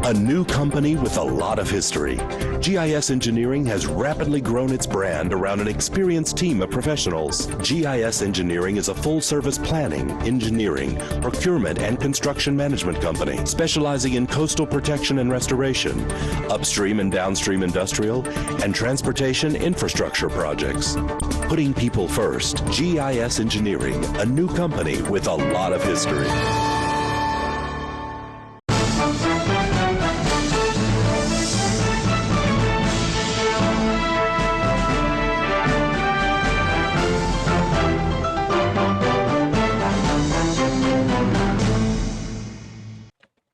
A new company with a lot of history, GIS Engineering has rapidly grown its brand around an experienced team of professionals. GIS Engineering is a full-service planning, engineering, procurement, and construction management company specializing in coastal protection and restoration, upstream and downstream industrial, and transportation infrastructure projects. Putting people first, GIS Engineering, a new company with a lot of history.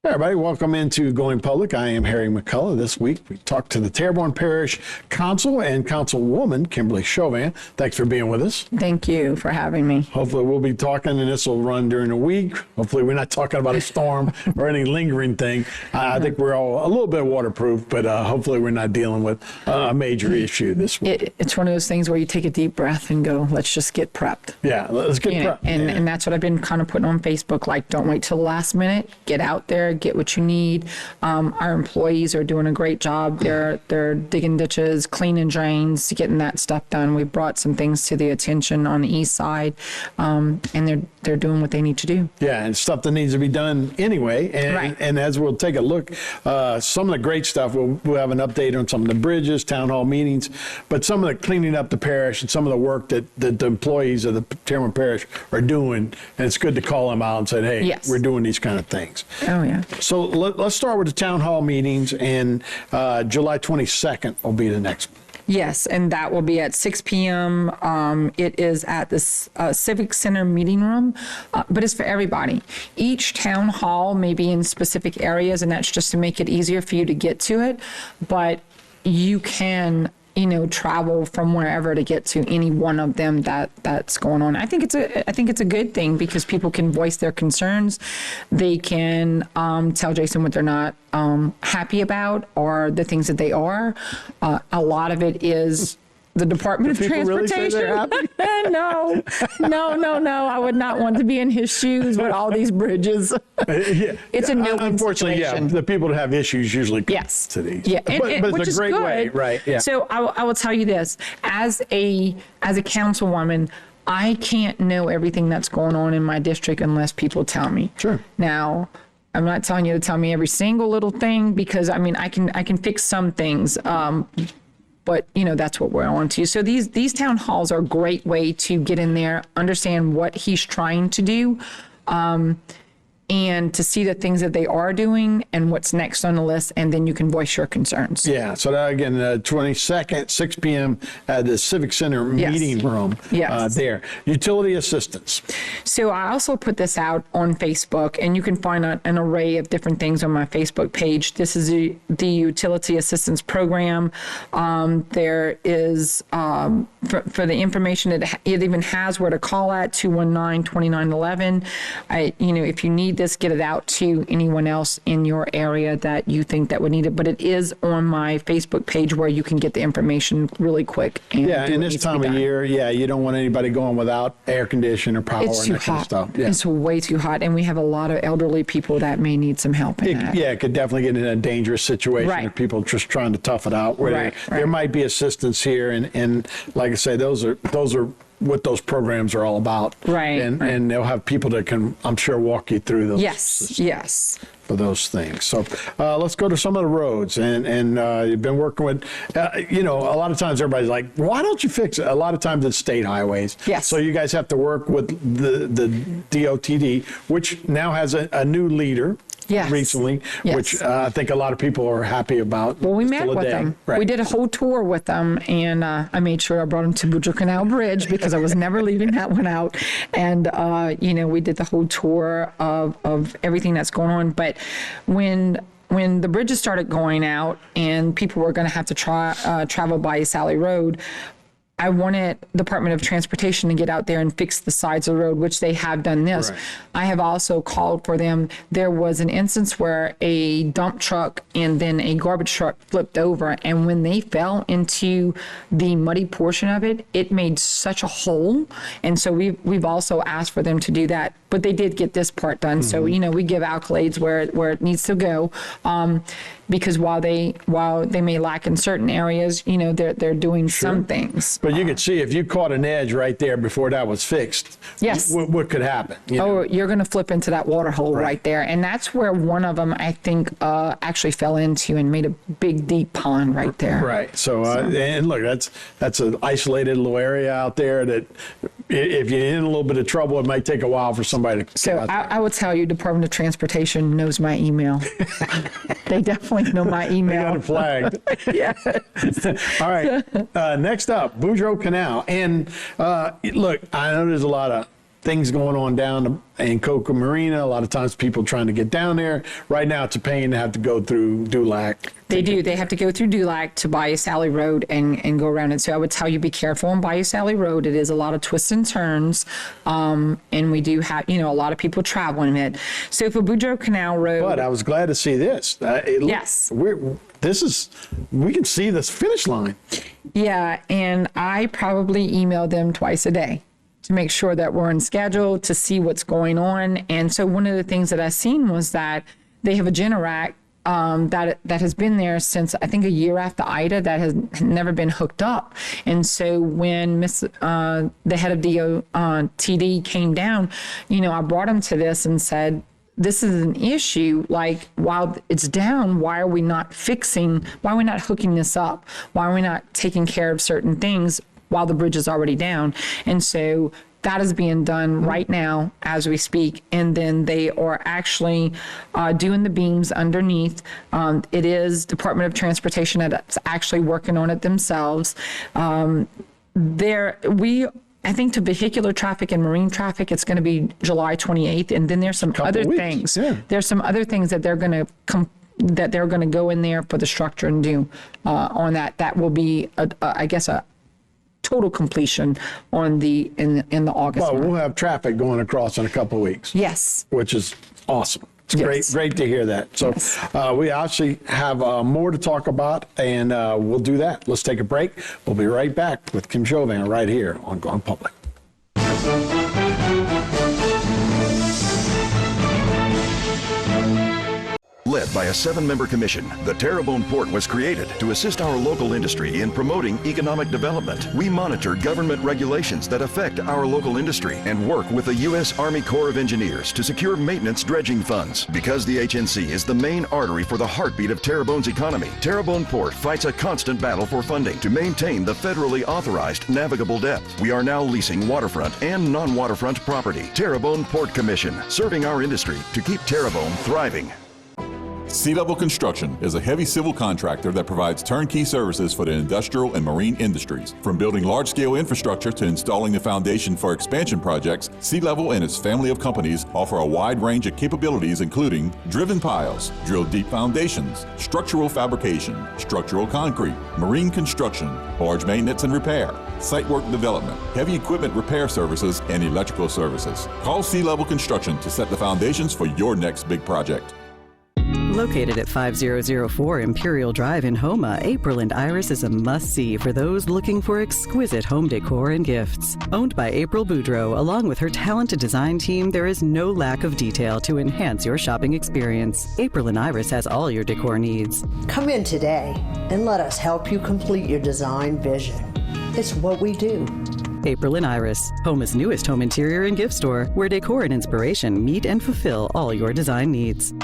Everybody, welcome into Going Public. I am Harry McCullough. This week, we talked to the Terrebonne Parish Council and Councilwoman Kimberly Chauvin. Thanks for being with us. Thank you for having me. Hopefully, we'll be talking, and this will run during the week. Hopefully, we're not talking about a storm or any lingering thing. I think we're all a little bit waterproof, but hopefully, we're not dealing with a major issue this week. It's one of those things where you take a deep breath and go, let's just get prepped. Yeah, let's get prepped. And that's what I've been kind of putting on Facebook, like, don't wait till the last minute. Get out there, get what you need. Our employees are doing a great job. They're digging ditches, cleaning drains, getting that stuff done. We brought some things to the attention on the east side, and they're doing what they need to do. Yeah, and stuff that needs to be done anyway. And, right. And as we'll take a look, some of the great stuff, we'll have an update on some of the bridges, town hall meetings, but some of the cleaning up the parish and some of the work that the employees of the Terrebonne Parish are doing. And it's good to call them out and say, hey, yes, we're doing these kind of things. Oh, yeah. So let's start with the town hall meetings, and July 22nd will be the next one. Yes, and that will be at 6 p.m. It is at the Civic Center meeting room, but it's for everybody. Each town hall may be in specific areas, and that's just to make it easier for you to get to it, but you can travel from wherever to get to any one of them that's going on. I think it's a good thing because people can voice their concerns. They can tell Jason what they're not happy about or the things that they are. A lot of it is the Department of Transportation. Really No. I would not want to be in his shoes with all these bridges. Yeah. It's a no-win Unfortunately, situation. yeah, the people that have issues usually come to these. Yeah, but which it's a is great good. way, right? Yeah. So I will tell you this: as a councilwoman, I can't know everything that's going on in my district unless people tell me. Sure. Now, I'm not telling you to tell me every single little thing because I can fix some things. But that's what we're on to. So these town halls are a great way to get in there, understand what he's trying to do, and to see the things that they are doing and what's next on the list, and then you can voice your concerns. Yeah, so that, again, 22nd, 6 p.m. at the Civic Center meeting room there. Utility assistance. So I also put this out on Facebook, and you can find an array of different things on my Facebook page. This is the Utility Assistance Program. There is, for the information, it even has where to call at, 219-2911. If you need this, get it out to anyone else in your area that you think that would need it. But it is on my Facebook page where you can get the information really quick. And in this time of year, you don't want anybody going without air conditioning or power it's and too that kind of hot. stuff. Yeah. It's way too hot, and we have a lot of elderly people that may need some help in that. Yeah, it could definitely get in a dangerous situation if people are just trying to tough it out. Where there might be assistance here, and like I say, those are what those programs are all about. Right. And they'll have people that can, I'm sure, walk you through those. Yes. For those things. So let's go to some of the roads. And you've been working with, a lot of times everybody's like, why don't you fix it? A lot of times it's state highways. Yes. So you guys have to work with the DOTD, which now has a new leader. Recently, which I think a lot of people are happy about. Well, we met with them. Right. We did a whole tour with them, and I made sure I brought them to Boudreaux Canal Bridge because I was never leaving that one out. And, we did the whole tour of everything that's going on. But when the bridges started going out and people were going to have to travel by Sally Road, I wanted Department of Transportation to get out there and fix the sides of the road, which they have done this. Right. I have also called for them. There was an instance where a dump truck and then a garbage truck flipped over, and when they fell into the muddy portion of it, it made such a hole. And so we've also asked for them to do that, but they did get this part done. So we give accolades where it needs to go, because while they may lack in certain areas, they're doing some things. But you could see if you caught an edge right there before that was fixed, yes, what could happen? You're going to flip into that water hole right there. And that's where one of them, I think, actually fell into and made a big, deep pond right there. Right. So and look, that's an isolated little area out there that if you're in a little bit of trouble, it might take a while for somebody to So I would tell you, Department of Transportation knows my email. They definitely know my email. They got it flagged. Yeah. All right. Next up, Boudreaux Canal. And look, I know there's a lot of things going on down in Coca Marina. A lot of times people trying to get down there. Right now, it's a pain to have to go through Dulac. They do. They have to go through Dulac to Bayou Sally Road and go around it. So I would tell you, be careful on Bayou Sally Road. It is a lot of twists and turns. And we do have, a lot of people traveling it. So for Boudreaux Canal Road. But I was glad to see this. Yes. We can see this finish line. Yeah. And I probably email them twice a day to make sure that we're on schedule, to see what's going on. And so one of the things that I seen was that they have a Generac that has been there since, I think, a year after Ida, that has never been hooked up. And so when the head of TD came down, I brought him to this and said, this is an issue. Like, while it's down, why are we not hooking this up? Why are we not taking care of certain things while the bridge is already down? And so that is being done right now as we speak. And then they are actually doing the beams underneath. It is Department of Transportation that's actually working on it themselves. I think to vehicular traffic and marine traffic, it's going to be July 28th. And then there's some other things. Yeah. There's some other things that they're going to go in there for the structure and do on that. That will be, I guess, a total completion in the August. Well, month. we'll have traffic going across in a couple of weeks. Yes. Which is awesome. It's great to hear that. So we actually have more to talk about, and we'll do that. Let's take a break. We'll be right back with Kim Chauvin right here on Gone Public. Led by a 7-member commission, the Terrebonne Port was created to assist our local industry in promoting economic development. We monitor government regulations that affect our local industry and work with the U.S. Army Corps of Engineers to secure maintenance dredging funds. Because the HNC is the main artery for the heartbeat of Terrebonne's economy, Terrebonne Port fights a constant battle for funding to maintain the federally authorized navigable depth. We are now leasing waterfront and non-waterfront property. Terrebonne Port Commission, serving our industry to keep Terrebonne thriving. Sea Level Construction is a heavy civil contractor that provides turnkey services for the industrial and marine industries. From building large-scale infrastructure to installing the foundation for expansion projects, Sea Level and its family of companies offer a wide range of capabilities including driven piles, drill deep foundations, structural fabrication, structural concrete, marine construction, barge maintenance and repair, site work development, heavy equipment repair services, and electrical services. Call Sea Level Construction to set the foundations for your next big project. Located at 5004 Imperial Drive in Houma, April and Iris is a must-see for those looking for exquisite home decor and gifts. Owned by April Boudreaux, along with her talented design team, there is no lack of detail to enhance your shopping experience. April and Iris has all your decor needs. Come in today and let us help you complete your design vision. It's what we do. April and Iris, Homa's newest home interior and gift store, where decor and inspiration meet and fulfill all your design needs.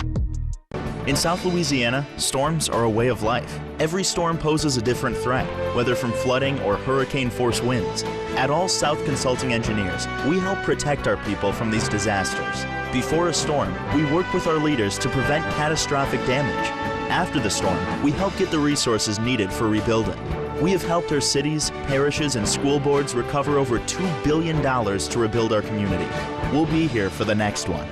In South Louisiana, storms are a way of life. Every storm poses a different threat, whether from flooding or hurricane-force winds. At All South Consulting Engineers, we help protect our people from these disasters. Before a storm, we work with our leaders to prevent catastrophic damage. After the storm, we help get the resources needed for rebuilding. We have helped our cities, parishes, and school boards recover over $2 billion to rebuild our community. We'll be here for the next one.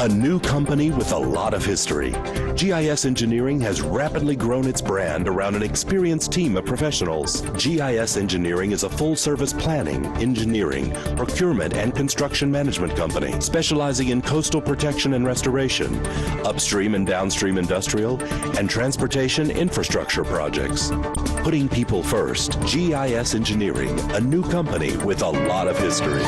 A new company with a lot of history. GIS Engineering has rapidly grown its brand around an experienced team of professionals. GIS Engineering is a full-service planning, engineering, procurement, and construction management company specializing in coastal protection and restoration, upstream and downstream industrial, and transportation infrastructure projects. Putting people first, GIS Engineering, a new company with a lot of history.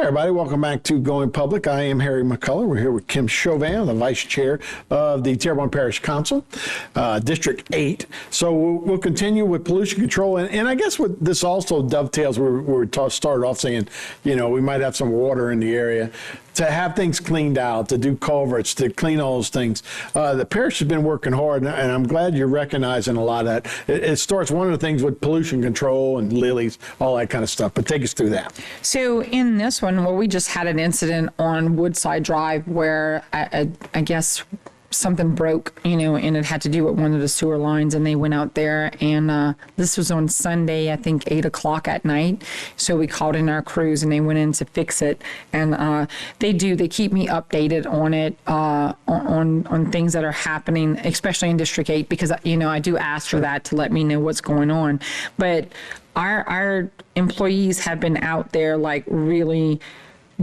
Everybody, welcome back to Going Public. I am Harry McCullough. We're here with Kim Chauvin, the Vice Chair of the Terrebonne Parish Council, District 8. So we'll continue with pollution control. And I guess what this also dovetails, we started off saying, you know, we might have some water in the area. To have things cleaned out, to do culverts, to clean all those things. The parish has been working hard, and I'm glad you're recognizing a lot of that. It starts one of the things with pollution control and lilies, all that kind of stuff. But take us through that. So in this one, well, we just had an incident on Woodside Drive where I guess something broke, you know, and it had to do with one of the sewer lines, and they went out there, and this was on Sunday, I think 8:00 at night. So we called in our crews, and they went in to fix it, and they keep me updated on it, on things that are happening, especially in District 8, because, you know, I do ask for that to let me know what's going on. But our employees have been out there, like, really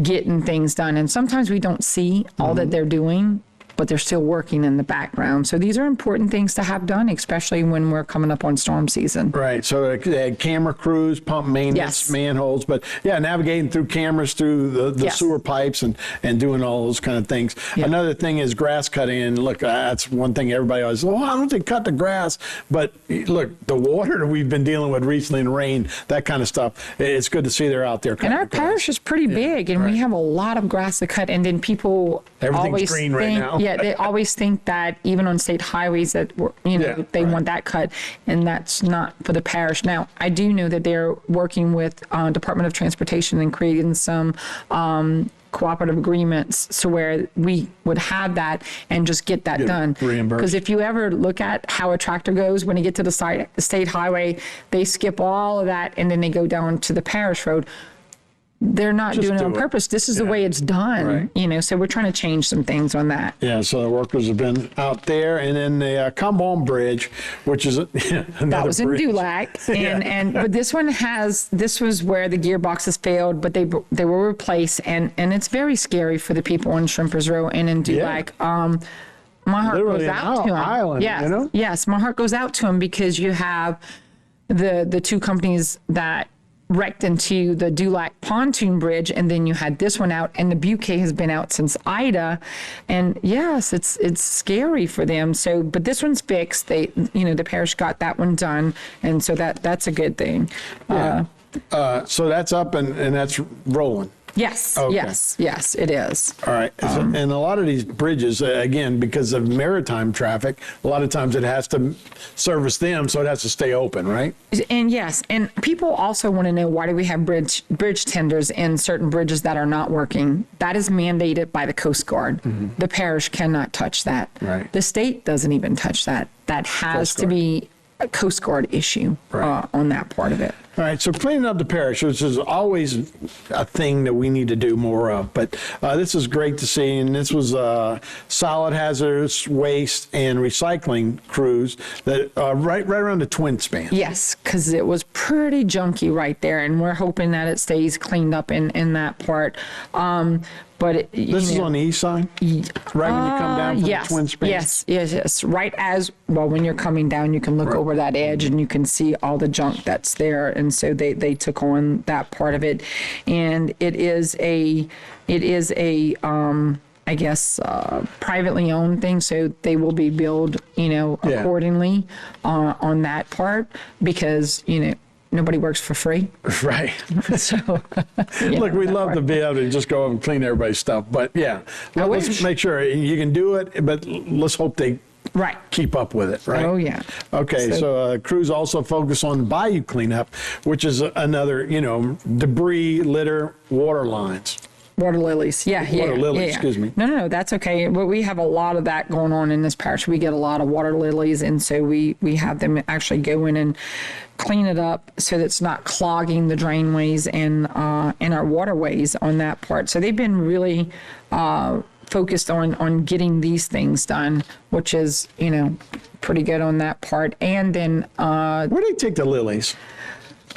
getting things done, and sometimes we don't see all that they're doing, but they're still working in the background. So these are important things to have done, especially when we're coming up on storm season. Right. So they had camera crews, pump maintenance, manholes, but yeah, navigating through cameras, through the sewer pipes and doing all those kind of things. Yeah. Another thing is grass cutting. And look, that's one thing everybody always, why don't they cut the grass? But look, the water that we've been dealing with recently and rain, that kind of stuff, it's good to see they're out there. And our parish is pretty big, and we have a lot of grass to cut. And then people always green right now. Yeah, they always think that even on state highways that, you know, they want that cut, and that's not for the parish. Now, I do know that they're working with Department of Transportation and creating some cooperative agreements so where we would have that and just get that done. Because if you ever look at how a tractor goes, when you get to the state highway, they skip all of that and then they go down to the parish road. They're not doing it on purpose. This is the way it's done, you know, so we're trying to change some things on that. Yeah, so the workers have been out there. And then the Terrebonne Bridge, which is that was in Dulac. But this one this was where the gearboxes failed, but they were replaced. And it's very scary for the people on Shrimpers Row and in Dulac. My heart goes out to them. Island, yes, you know? Yes, my heart goes out to them because you have the two companies that wrecked into the Dulac pontoon bridge, and then you had this one out, and the Buquet has been out since Ida, and yes, it's scary for them. So, but this one's fixed. They, you know, the parish got that one done, and so that's a good thing. Yeah. So that's up and that's rolling. Yes, okay. yes, it is. All right. And a lot of these bridges, again, because of maritime traffic, a lot of times it has to service them, so it has to stay open, right? And yes, and people also want to know, why do we have bridge tenders in certain bridges that are not working? That is mandated by the Coast Guard. Mm-hmm. The parish cannot touch that. Right. The state doesn't even touch that. That has to be a Coast Guard issue on that part of it. All right, so cleaning up the parish, which is always a thing that we need to do more of, but this is great to see, and this was solid hazardous waste and recycling crews that right around the twin span. Yes, because it was pretty junky right there, and we're hoping that it stays cleaned up in that part. But this is on the east side, right when you come down from the twin span. Yes. Right as well, when you're coming down, you can look over that edge and you can see all the junk that's there, and so they took on that part of it, and it is a I guess privately owned thing, so they will be billed, you know, accordingly on that part, because, you know, nobody works for free. Right. So, look, we'd love to be able to just go up and clean everybody's stuff, but let's make sure you can do it, but let's hope they keep up with it, right? Oh, yeah. Okay, so crews also focus on bayou cleanup, which is another, you know, debris, litter, water lines. Water lilies, yeah. Water lilies, yeah. excuse me. No, that's okay. But we have a lot of that going on in this parish. We get a lot of water lilies, and so we have them actually go in and clean it up so that it's not clogging the drainways and our waterways on that part. So they've been really focused on getting these things done, which is, pretty good on that part. And then Where do they take the lilies?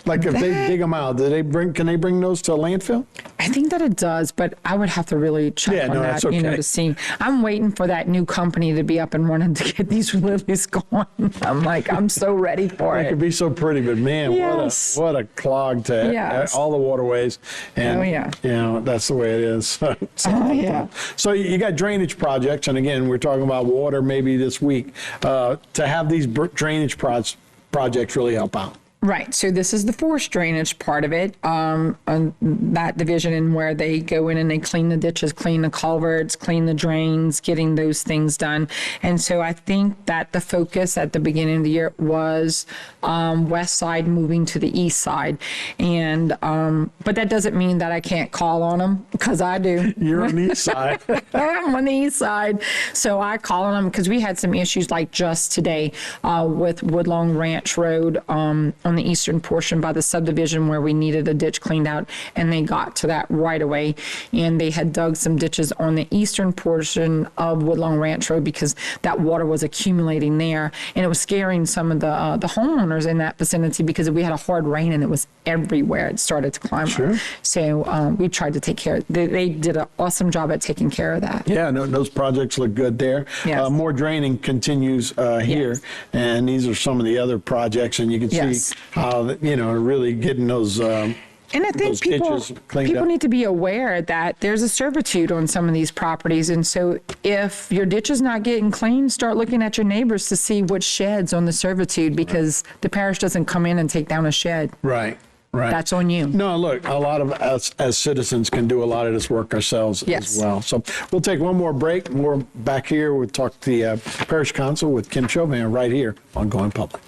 Like if they dig them out, can they bring those to a landfill? I think that it does, but I would have to really check on that, that's okay. to see. I'm waiting for that new company to be up and running to get these lilies going. I'm so ready for It it. could be so pretty, but man, Yes. what a clog to Yes. all the waterways. And, Oh, yeah. That's the way it is. Yeah. So you got drainage projects, and again, we're talking about water maybe this week. To have these drainage projects really help out. Right. So this is the forced drainage part of it, on that division, and where they go in and they clean the ditches, clean the culverts, clean the drains, getting those things done. And so I think that the focus at the beginning of the year was west side moving to the east side. And but that doesn't mean that I can't call on them, because I do. You're on the east side. I'm on the east side. So I call on them because we had some issues like just today with Woodlawn Ranch Road on the eastern portion by the subdivision where we needed a ditch cleaned out, and they got to that right away. And they had dug some ditches on the eastern portion of Woodlawn Ranch Road because that water was accumulating there, and it was scaring some of the homeowners in that vicinity because we had a hard rain and it was everywhere. It started to climb up. So we tried to take care. They did an awesome job at taking care of that. Yeah, no, those projects look good there. Yes. More draining continues here, Yes. and these are some of the other projects, and you can Yes. see how really getting those. And I think those ditches cleaned people up. need to be aware that there's a servitude on some of these properties. And so if your ditch is not getting cleaned, start looking at your neighbors to see what sheds on the servitude, because the parish doesn't come in and take down a shed. Right. That's on you. No, look, a lot of us as citizens can do a lot of this work ourselves Yes. as well. So we'll take one more break. We're back here. We'll talk to the Parish Council with Kim Chauvin right here on Going Public.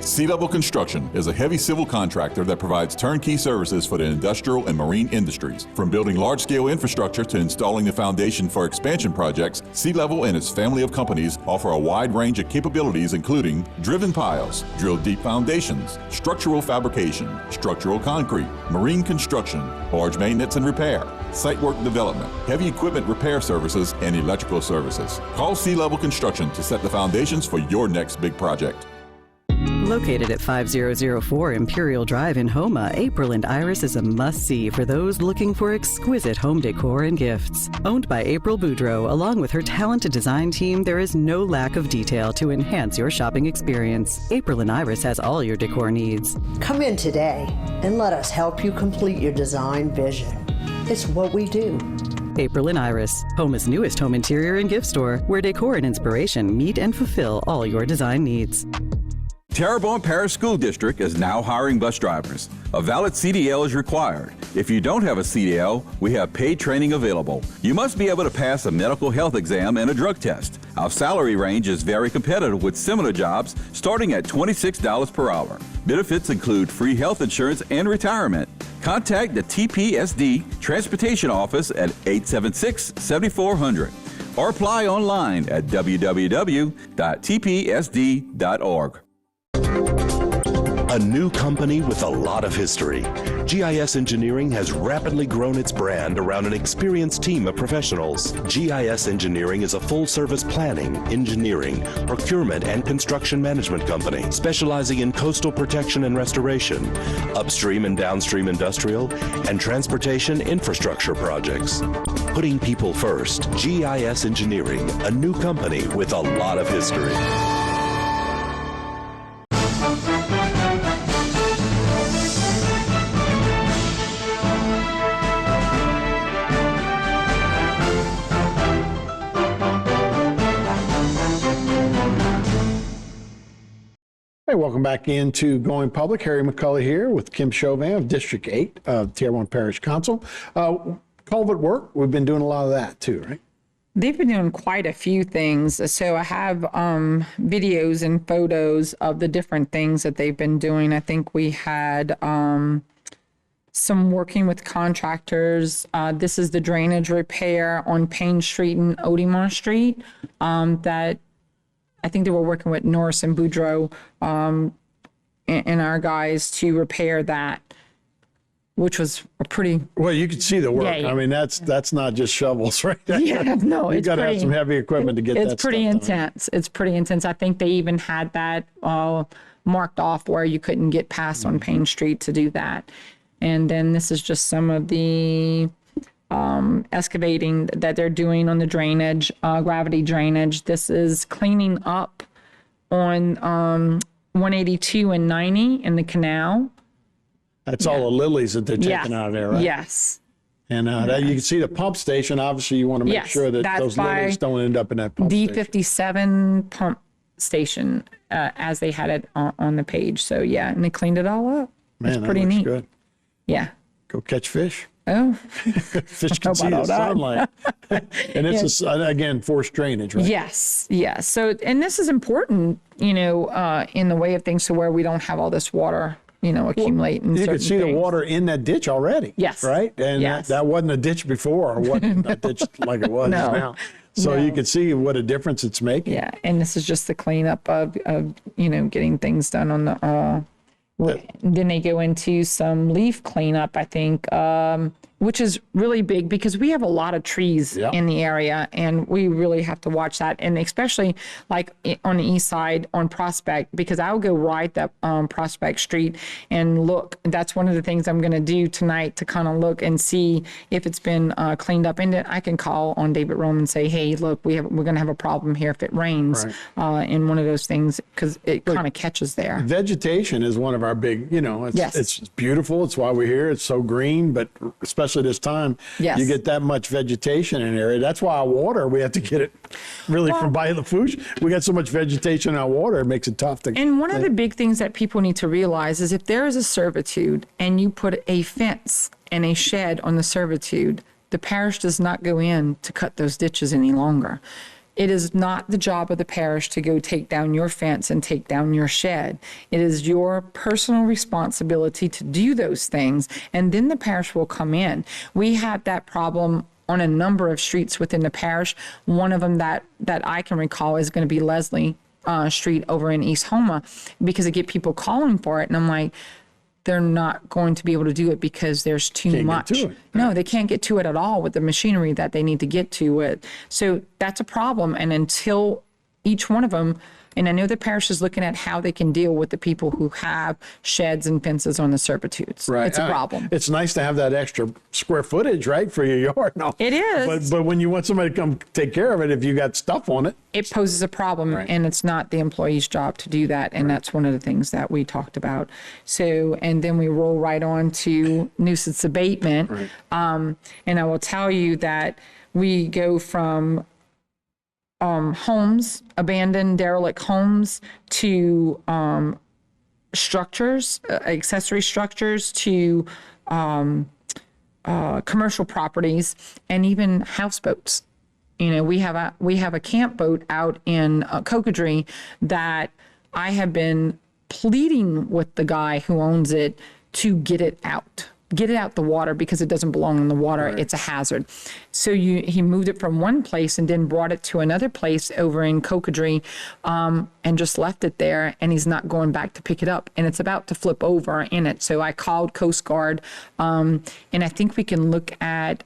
Sea Level Construction is a heavy civil contractor that provides turnkey services for the industrial and marine industries. From building large-scale infrastructure to installing the foundation for expansion projects, Sea Level and its family of companies offer a wide range of capabilities including driven piles, drill deep foundations, structural fabrication, structural concrete, marine construction, barge maintenance and repair, site work development, heavy equipment repair services, and electrical services. Call Sea Level Construction to set the foundations for your next big project. Located at 5004 Imperial Drive in Houma, April and Iris is a must-see for those looking for exquisite home decor and gifts. Owned by April Boudreau, along with her talented design team, there is no lack of detail to enhance your shopping experience. April and Iris has all your decor needs. Come in today and let us help you complete your design vision. It's what we do. April and Iris, Homa's newest home interior and gift store, where decor and inspiration meet and fulfill all your design needs. Terrebonne Parish School District is now hiring bus drivers. A valid CDL is required. If you don't have a CDL, we have paid training available. You must be able to pass a medical health exam and a drug test. Our salary range is very competitive with similar jobs starting at $26 per hour. Benefits include free health insurance and retirement. Contact the TPSD Transportation Office at 876-7400 or apply online at www.tpsd.org. A new company with a lot of history. GIS Engineering has rapidly grown its brand around an experienced team of professionals. GIS Engineering is a full-service planning, engineering, procurement, and construction management company specializing in coastal protection and restoration, upstream and downstream industrial, and transportation infrastructure projects. Putting people first, GIS Engineering, a new company with a lot of history. Hey, welcome back into Going Public. Harry McCullough here with Kim Chauvin of District 8 of Terrebonne Parish Council. Culvert work, we've been doing a lot of that too, right? They've been doing quite a few things. So I have videos and photos of the different things that they've been doing. I think we had some working with contractors. This is the drainage repair on Payne Street and Odemar Street that I think they were working with Norris and Boudreaux and our guys to repair that, which was a pretty... Well, you could see the work. Yeah, yeah. I mean, that's not just shovels, right? Yeah, no, you it's got to have pretty- some heavy equipment to get that It's pretty stuff done. intense. It's pretty intense. I think they even had that marked off where you couldn't get past on Payne Street to do that. And then this is just some of the excavating that they're doing on the drainage, gravity drainage. This is cleaning up on 182 and 90 in the canal. That's all the lilies that they're taking out of there, right? Yes. And that, you can see the pump station. Obviously, you want to make Yes, sure that that's those by lilies don't end up in that pump station. D57 pump station as they had it on the page. So yeah, and they cleaned it all up. Man, it's that pretty looks neat. good. Yeah. Go catch fish. Oh, Fish can see about the all that. sunlight. And it's, again, forced drainage, right? yes. Yes. So, and this is important, in the way of things to where we don't have all this water, accumulate in You certain could see the things. water in that ditch already. Yes. Right? And Yes. that wasn't a ditch before, or wasn't a ditch like it was No. now. So No. you could see what a difference it's making. Yeah. And this is just the cleanup of getting things done on the, then they go into some leaf cleanup, I think, which is really big because we have a lot of trees Yeah. in the area and we really have to watch that. And especially like on the east side on Prospect, because I'll go right that Prospect Street and look. That's one of the things I'm going to do tonight to kind of look and see if it's been cleaned up. And then I can call on David Rome and say, hey, look, we're going to have a problem here if it rains in one of those things because it kind of catches there. Vegetation is one of our big, Yes. it's beautiful. It's why we're here. It's so green, but especially this time, Yes. you get that much vegetation in an area. That's why our water, we have to get it really from Bay Lafourche. We got so much vegetation in our water, it makes it tough to. And one of the big things that people need to realize is if there is a servitude and you put a fence and a shed on the servitude, the parish does not go in to cut those ditches any longer. It is not the job of the parish to go take down your fence and take down your shed. It is your personal responsibility to do those things, and then the parish will come in. We have that problem on a number of streets within the parish. One of them that I can recall is going to be Leslie Street over in East Houma, because I get people calling for it, and I'm like, they're not going to be able to do it because there's too much. Get to it. No, they can't get to it at all with the machinery that they need to get to it. So that's a problem. And until each one of them, and I know the parish is looking at how they can deal with the people who have sheds and fences on the servitudes. Right. It's a problem. It's nice to have that extra square footage, right, for your yard. No. It is. But when you want somebody to come take care of it, if you got stuff on it. It poses a problem, and it's not the employee's job to do that. And that's one of the things that we talked about. So, and then we roll right on to nuisance abatement. Right. And I will tell you that we go from homes, abandoned derelict homes, to structures, accessory structures, to commercial properties, and even houseboats. We have a camp boat out in Cocodrie that I have been pleading with the guy who owns it to get it out the water because it doesn't belong in the water. Right. It's a hazard. So he moved it from one place and then brought it to another place over in Cocodrie and just left it there, and he's not going back to pick it up, and it's about to flip over in it. So I called Coast Guard, and I think we can look at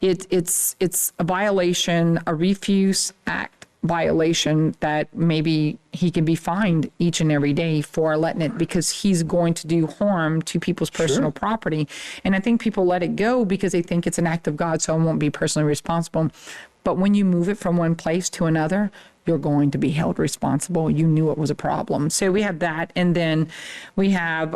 it's a violation, a Refuse Act violation that maybe he can be fined each and every day for letting it, because he's going to do harm to people's personal property. And I think people let it go because they think it's an act of God, so I won't be personally responsible. But when you move it from one place to another, you're going to be held responsible. You knew it was a problem. So we have that. And then we have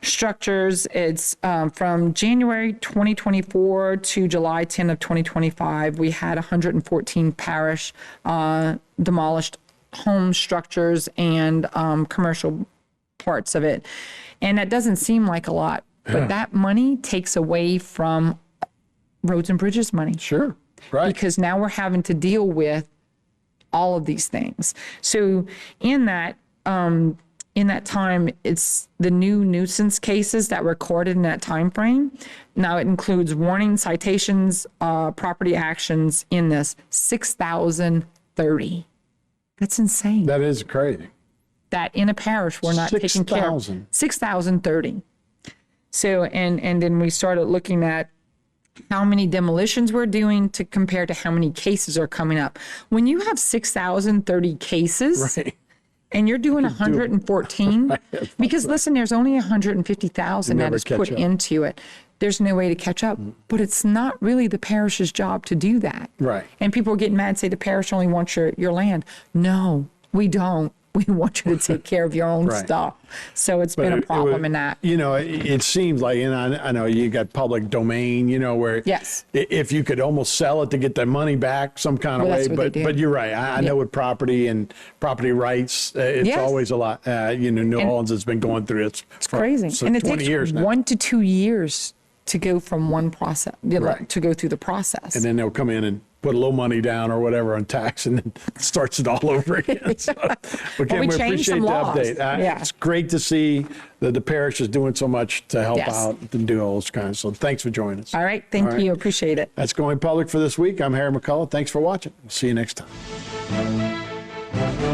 structures. It's from January 2024 to July 10 of 2025, we had 114 parish demolished home structures and commercial parts of it. And that doesn't seem like a lot, but that money takes away from roads and bridges money. Sure. Right. Because now we're having to deal with all of these things. So in that time, it's the new nuisance cases that were recorded in that time frame. Now it includes warning, citations, property actions in this 6,030. That's insane. That is crazy. That in a parish we're not taking care of. 6,030. So and then we started looking at how many demolitions we're doing to compare to how many cases are coming up. When you have 6,030 cases, Right. and you're doing 114, because listen, there's only 150,000 that is put into it. There's no way to catch up, but it's not really the parish's job to do that. Right. And people are getting mad and say the parish only wants your land. No, we don't. We want you to take care of your own Right. stuff. So it's been a problem in that. You know, it seems like, and I know you got public domain, you know, where Yes. if you could almost sell it to get the money back some kind of Well, way, that's what they do. but you're right. I know with property and property rights, it's Yes. always a lot. You know, New Orleans has been going through it. It's crazy. So And it 20 takes years now. 1 to 2 years to go from one process, Right. to go through the process. And then they'll come in and put a little money down or whatever on tax and then starts it all over again. So, we we changed appreciate some the laws. update. Yeah. It's great to see that the parish is doing so much to help Yes. out and do all those kinds. So thanks for joining us. All right. Thank All right. you. Appreciate it. That's Going Public for this week. I'm Harry McCullough. Thanks for watching. We'll see you next time.